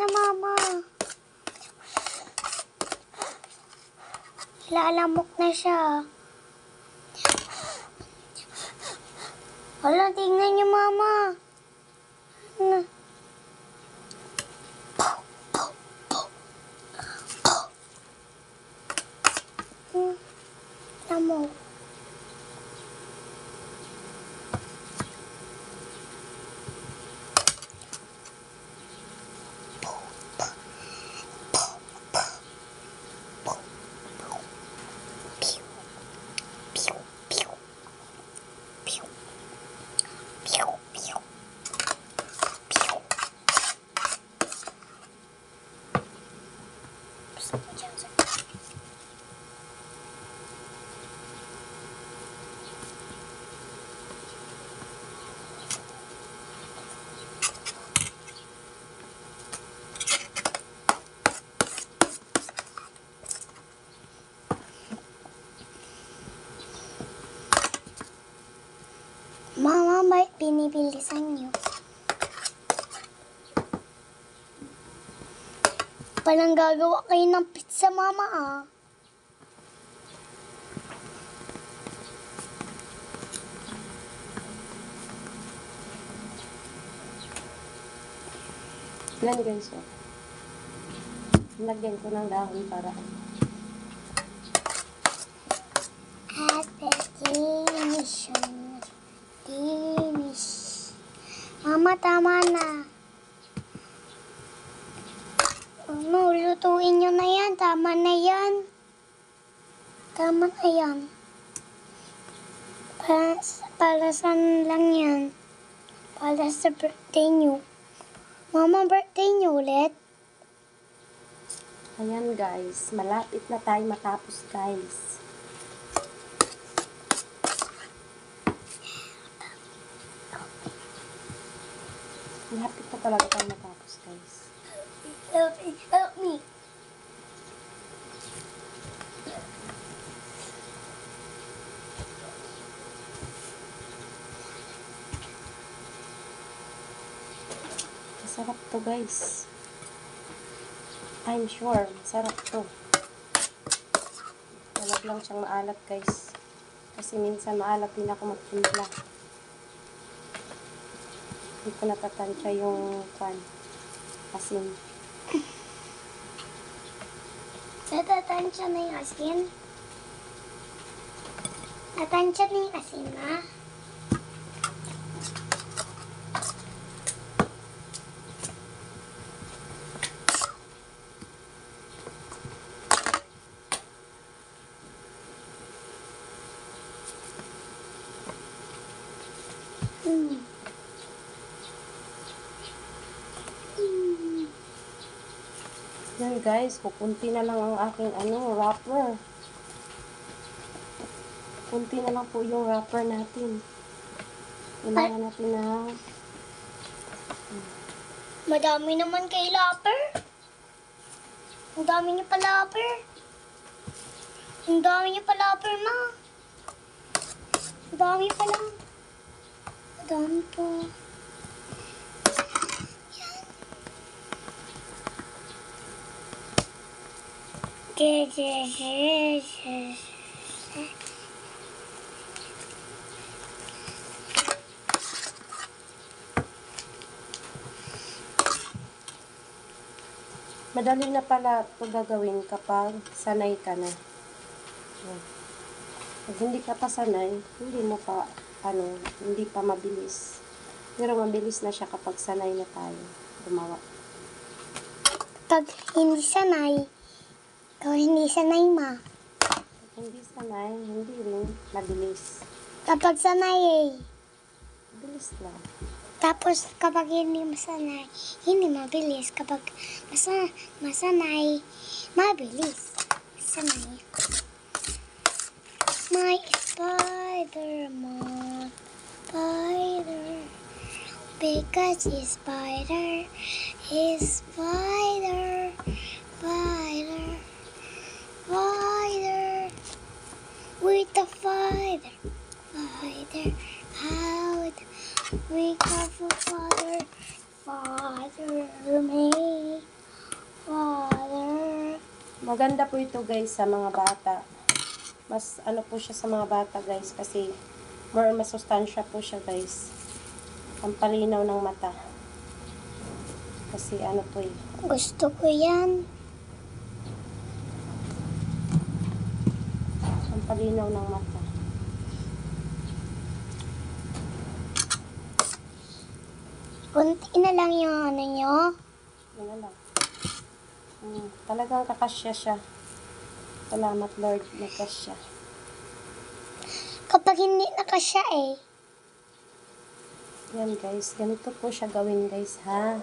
na, Mama. Lalamok na siya. Hala, tingnan niyo, Mama. Ano? Lamok. Mama, bakit binibilisan niyo? Parang gagawa kayo ng pizza, Mama, ah. Yan guys, oh. Lagyan ko ng dahon para At the finish. Mama, tama na. Ano, lutuin nyo na yan. Tama na yan. Tama na yan. Para saan lang yan? Para sa birthday nyo. Mama, birthday nyo ulit? ayan guys, malapit na tayo matapos guys. Malapit na talaga tayo matapos guys. Help me, help me. Masarap to guys. I'm sure, masarap to. Walag lang siyang maalat guys. Kasi minsan maalat din ako magtimpla. Hindi ko natatansya yung asin. Natatansya na yung asin? Natansya na yung asin, ma? Yan guys, kukunti na lang ang aking wrapper. Kunti na lang po yung wrapper natin. Kailangan natin na Madami naman kay Lapper. Ang dami niyo pa, Lapper. Ang dami niyo pa, Lapper, ma. Ang dami pa lang. Ang dami pa. madali na pala ito gagawin kapag sanay ka na. Pag hindi ka pa sanay, hindi mo pa, hindi pa mabilis. Pero mabilis na siya kapag sanay na tayo gumawa. Pag hindi sanay, ikaw hindi sanay, ma. Pag hindi sanay, hindi rin mabilis. Kapag sanay, eh. Mabilis lang. Tapos, kapag hindi masanay, hindi mabilis. Kapag masanay, mabilis. Masanay. My Spider-Man, spider, because he's spider, spider, with the spider, out. We careful, Father, me. Father. Maganda po ito guys sa mga bata. Mas ano po siya sa mga bata guys kasi more masustansya po siya guys. Ang palinaw ng mata. Kasi ano po eh. Gusto ko yan. Ang palinaw ng mata. Kunti na lang yung ano nyo. Yun na lang. Talagang kakasya siya. Salamat Lord, nagkasya. Kapag hindi nakasya eh. Yan guys, ganito po siya gawin guys ha.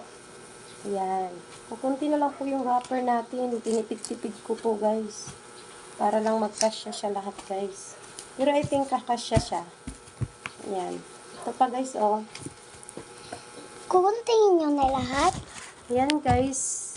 Yan. Kukunti na lang po yung wrapper natin. Tinipid-tipid ko po guys. Para lang magkasya siya lahat guys. Pero I think kakasya siya. Yan. Ito pa guys oh. Kukuntingin nyo na lahat. Yan guys.